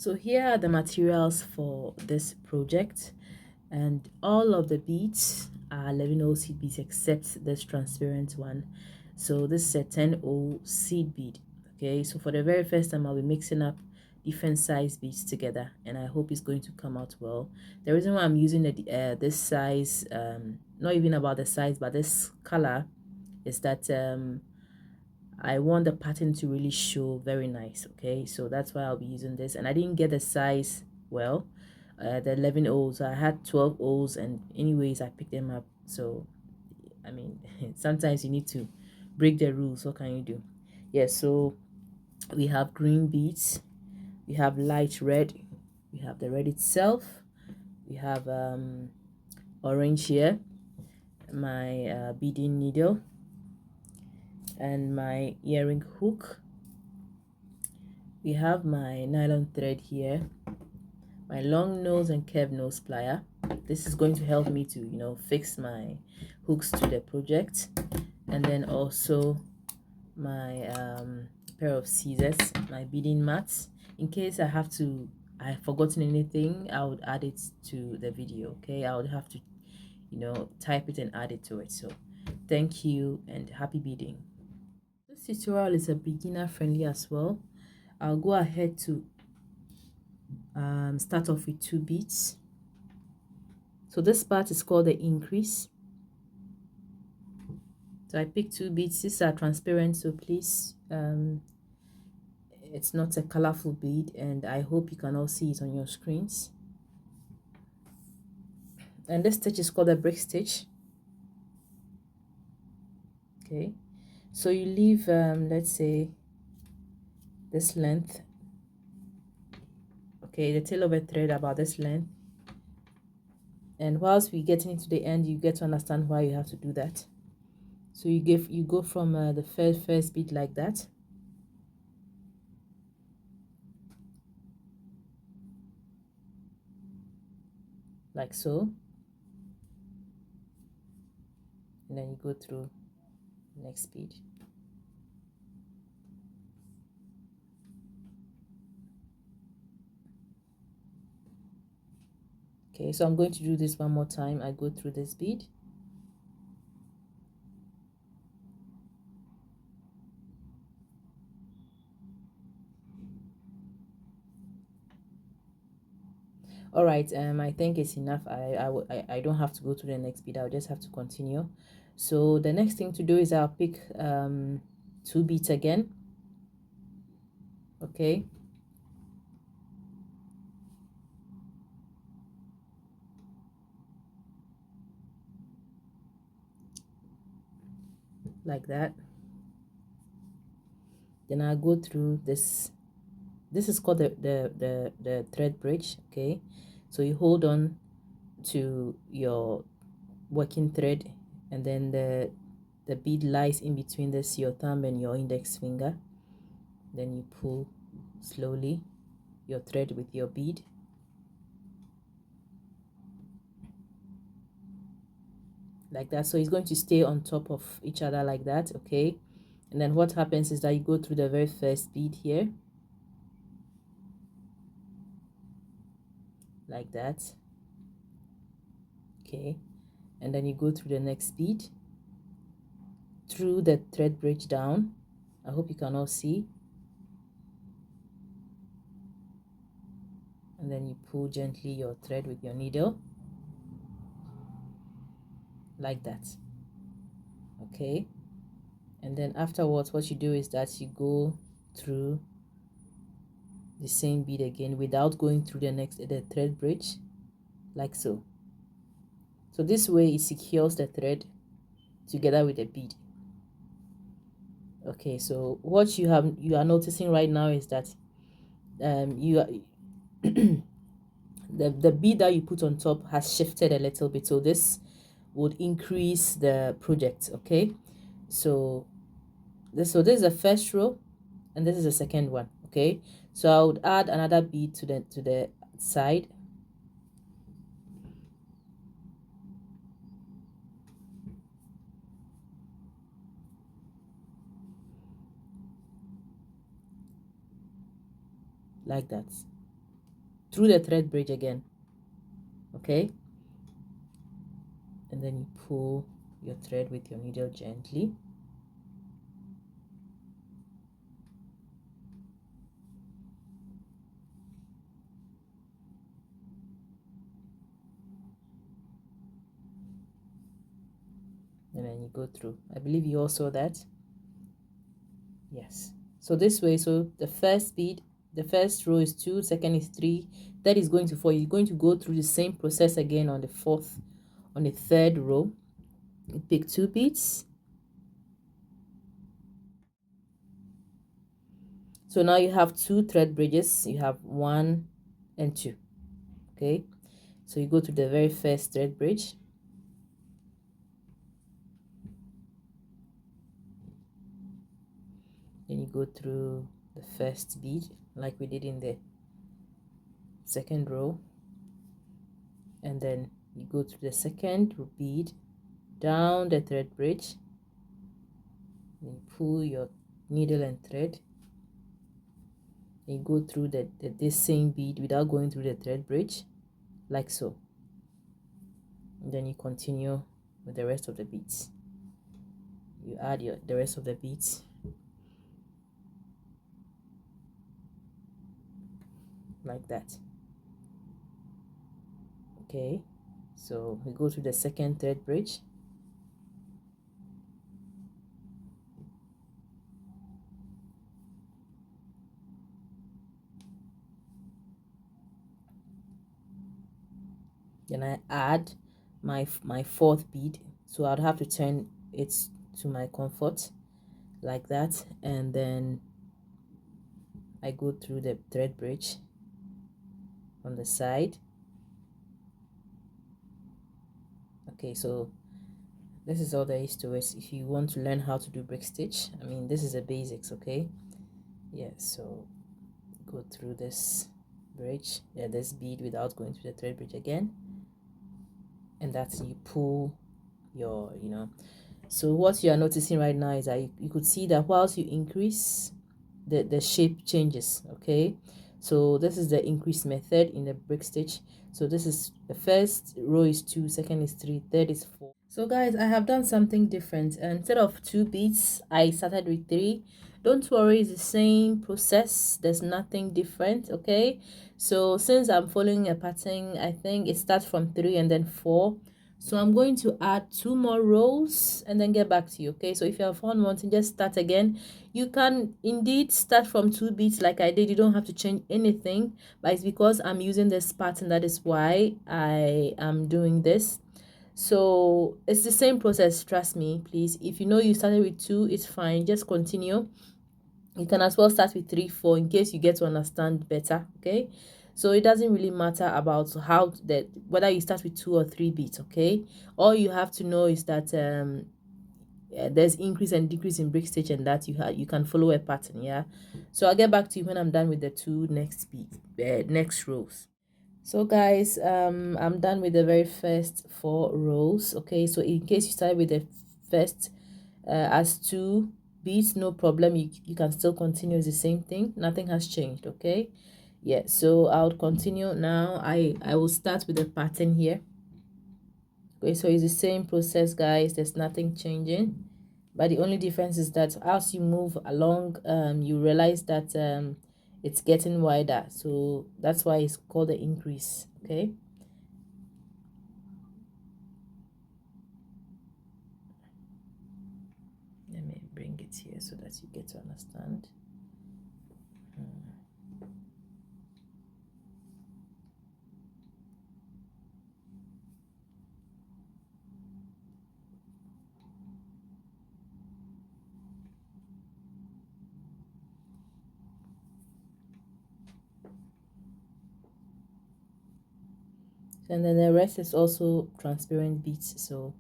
So here are the materials for this project, and all of the beads are 11O seed beads except this transparent one. So this is a 10O seed bead. Okay, so for the very first time I'll be mixing up different size beads together, and I hope it's going to come out well. The reason why I'm using this size, not even about the size, but this color, is that I want the pattern to really show very nice. Okay, so that's why I'll be using this. And I didn't get the size well, the 11 O's. I had 12 O's, and anyways I picked them up. So I mean, sometimes you need to break the rules. What can you do? Yeah, so we have green beads, we have light red, we have the red itself, we have orange here, my beading needle, and my earring hook. We have my nylon thread here, my long nose and curved nose plier. This is going to help me to, fix my hooks to the project. And then also my pair of scissors, my beading mats. In case I've forgotten anything, I would add it to the video. Okay, I would have to, type it and add it to it. So thank you and happy beading. This tutorial is a beginner friendly as well. I'll go ahead to start off with 2 beads. So this part is called the increase. So I picked 2 beads. These are transparent, so please, it's not a colorful bead, and I hope you can all see it on your screens. And this stitch is called a brick stitch. Okay, so you leave let's say this length. Okay, the tail of a thread about this length, and whilst we're getting into the end, you get to understand why you have to do that. So you go from the first bead like that, like so, and then you go through the next bead. Okay, so I'm going to do this one more time. I go through this bead, all right. I think it's enough. I don't have to go to the next bead. I'll just have to continue. So the next thing to do is I'll pick 2 beads again. Okay, like that. Then I'll go through this. This is called the thread bridge. Okay, so you hold on to your working thread, and then the bead lies in between this your thumb and your index finger. Then you pull slowly your thread with your bead, like that. So it's going to stay on top of each other like that. Okay, and then what happens is that you go through the very first bead here, like that. Okay, and then you go through the next bead, through the thread bridge down. I hope you can all see. And then you pull gently your thread with your needle, like that. Okay, and then afterwards what you do is that you go through the same bead again without going through the thread bridge, like so. So this way it secures the thread together with the bead. Okay, so what you are noticing right now is that you are the bead that you put on top has shifted a little bit, so this would increase the project. Okay, so this is the first row and this is the second one. Okay, so I would add another bead to the side, like that. through the thread bridge again. Okay, and then you pull your thread with your needle gently. And then you go through. I believe you all saw that. Yes. So this way, so the first bead, the first row is 2, second is 3, third is going to 4. You're going to go through the same process again on the fourth, on the third row. You pick 2 beads. So now you have 2 thread bridges. You have 1 and 2. Okay. So you go to the very first thread bridge. Then you go through the first bead like we did in the second row, and then you go through the second bead down the thread bridge, and you pull your needle and thread, and you go through this same bead without going through the thread bridge, like so, and then you continue with the rest of the beads. You add the rest of the beads like that. Okay, so we go to the second thread bridge, then I add my fourth bead, so I'd have to turn it to my comfort like that, and then I go through the thread bridge on the side. Okay, so this is all there is to it. If you want to learn how to do brick stitch, I mean, this is the basics. Okay, yeah, so go through this bridge, this bead without going through the thread bridge again, and that's you pull your, so what you are noticing right now is that you could see that whilst you increase, the shape changes. Okay, so this is the increase method in the brick stitch. So this is the first row is 2, second is 3, third is 4. So guys, I have done something different. Instead of 2 beads, I started with 3. Don't worry, it's the same process, there's nothing different. Okay, so since I'm following a pattern, I think it starts from 3 and then 4. So I'm going to add 2 more rows and then get back to you. Okay, so if you have found wanting, just start again. You can indeed start from 2 beads like I did. You don't have to change anything, but it's because I'm using this pattern, that is why I am doing this. So it's the same process, trust me, please. If you know you started with 2, it's fine, just continue. You can as well start with 3, 4 in case you get to understand better. Okay, so it doesn't really matter about how that, whether you start with 2 or 3 beats. Okay, all you have to know is that there's increase and decrease in brick stitch, and that you can follow a pattern. Yeah, so I'll get back to you when I'm done with the 2 next next rows. So guys, I'm done with the very first 4 rows. Okay, so in case you start with the first as 2 beads, no problem, you can still continue. It's the same thing, nothing has changed. Okay, yeah, so I'll continue now. I will start with the pattern here. Okay, so it's the same process, guys, there's nothing changing, but the only difference is that as you move along, you realize that it's getting wider, so that's why it's called the increase. Okay, let me bring it here so that you get to understand. And then the rest is also transparent beads. So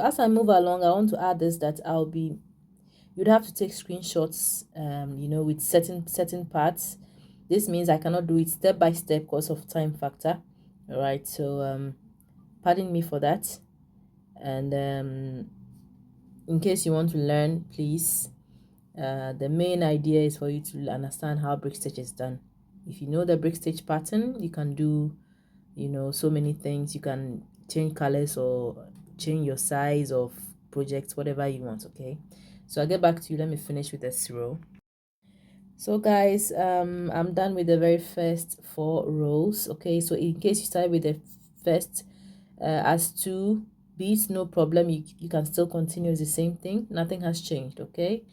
as I move along, I want to add this, that you'd have to take screenshots with certain parts, This means I cannot do it step by step because of time factor. All right, so pardon me for that. And in case you want to learn, please, the main idea is for you to understand how brick stitch is done. If you know the brick stitch pattern, you can do, so many things. You can change colors or change your size of projects, whatever you want. Okay, so I'll get back to you. Let me finish with this row. So guys, I'm done with the very first 4 rows. Okay, so in case you start with the first as 2 beads, no problem, you can still continue. It's the same thing, nothing has changed. Okay,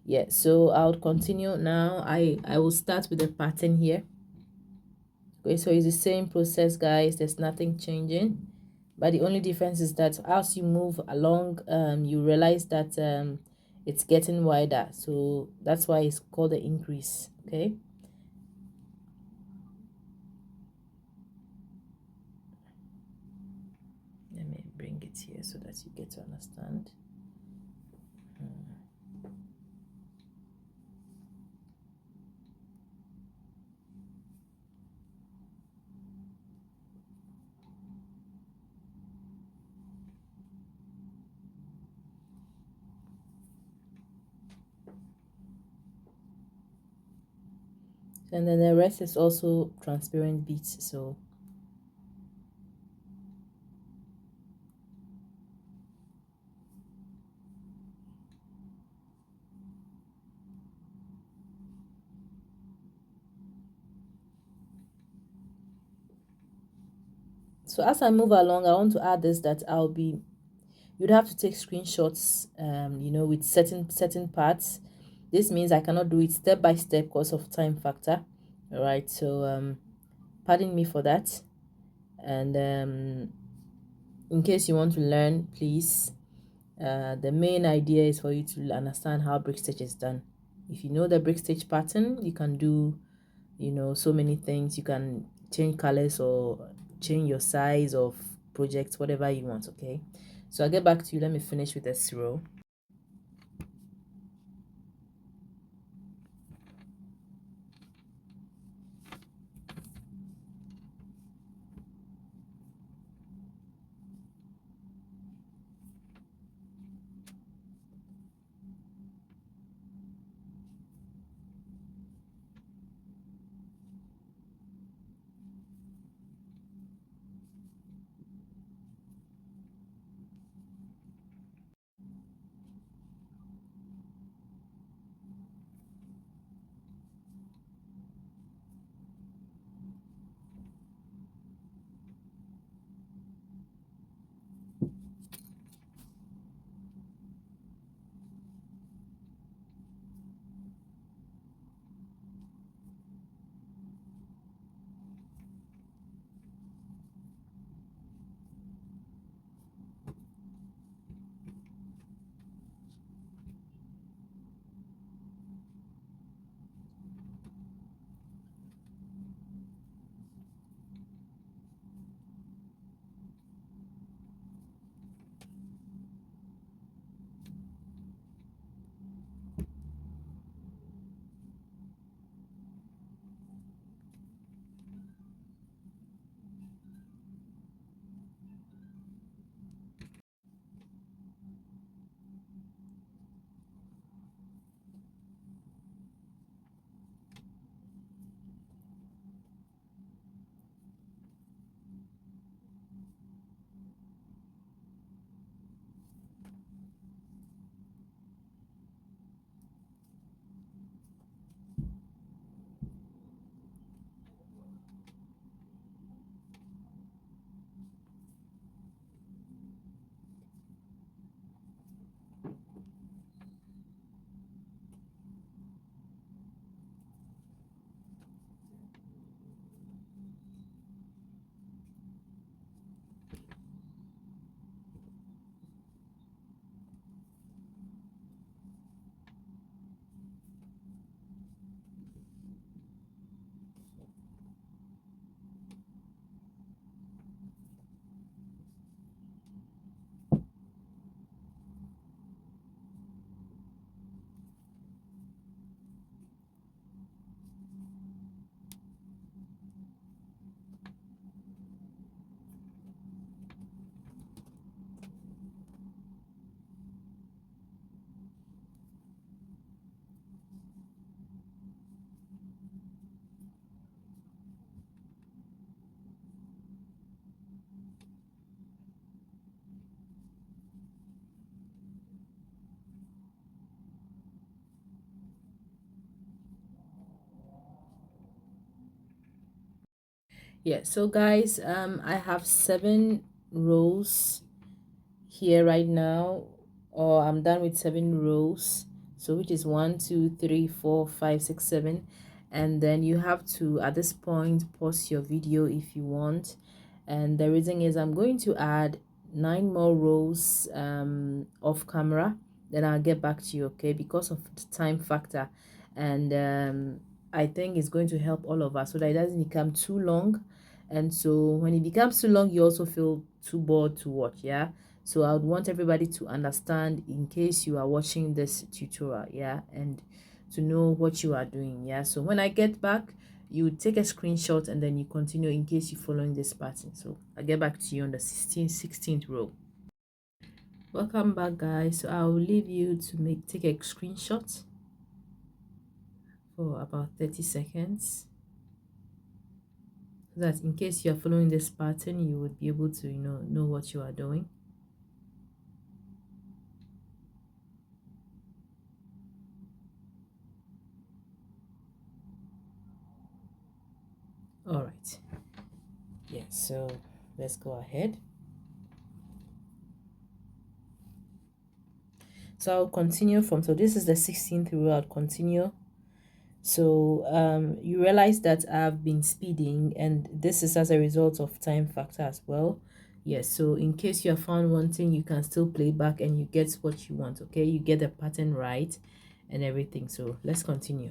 yeah, so I'll continue now. I will start with the pattern here. Okay, so it's the same process, guys. There's nothing changing, but the only difference is that as you move along, you realize that it's getting wider, so that's why it's called the increase. Okay, let me bring it here so that you get to understand. And then the rest is also transparent beads. So as I move along, I want to add this, that you'd have to take screenshots, with certain parts. This means I cannot do it step by step because of time factor. All right, so pardon me for that. And in case you want to learn, please, the main idea is for you to understand how brick stitch is done. If you know the brick stitch pattern, you can do, so many things. You can change colors or change your size of projects, whatever you want. Okay, so I'll get back to you. Let me finish with this row. Yeah, so guys, I have 7 rows here right now, or I'm done with 7 rows, so which is 1 2 3 4 5 6 7. And then you have to, at this point, pause your video if you want. And the reason is I'm going to add 9 more rows off camera, then I'll get back to you, okay, because of the time factor. And I think it's going to help all of us so that it doesn't become too long. And so when it becomes too long, you also feel too bored to watch. Yeah, so I would want everybody to understand in case you are watching this tutorial, yeah, and to know what you are doing. Yeah, so when I get back, you take a screenshot and then you continue in case you're following this pattern. So I'll get back to you on the 16th row. Welcome back, guys. So I'll leave you to take a screenshot for about 30 seconds, so that in case you're following this pattern, you would be able to know what you are doing. All right, yeah, so let's go ahead. So I'll continue from, so this is the 16th row. I'll continue. So you realize that I've been speeding, and this is as a result of time factor as well. Yes, so in case you are found wanting, you can still play back and you get what you want, okay, you get the pattern right and everything. So let's continue.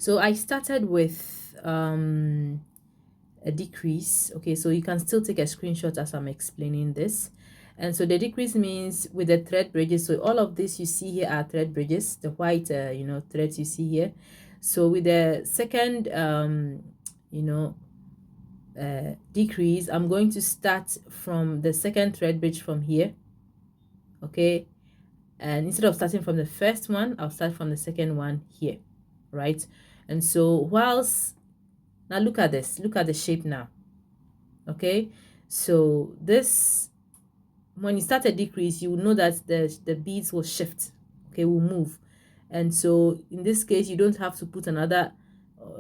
So I started with a decrease. Okay, so you can still take a screenshot as I'm explaining this. And so the decrease means with the thread bridges. So all of this you see here are thread bridges, the white threads you see here. So with the second decrease, I'm going to start from the second thread bridge from here. Okay, and instead of starting from the first one, I'll start from the second one here, right? And so whilst now look at this, look at the shape now. Okay, so this, when you start a decrease, you will know that the beads will shift, okay, will move. And so in this case, you don't have to put another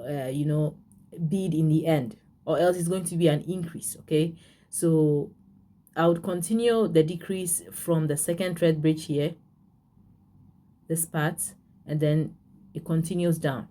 bead in the end, or else it's going to be an increase. Okay, so I would continue the decrease from the second thread bridge here, this part, and then it continues down.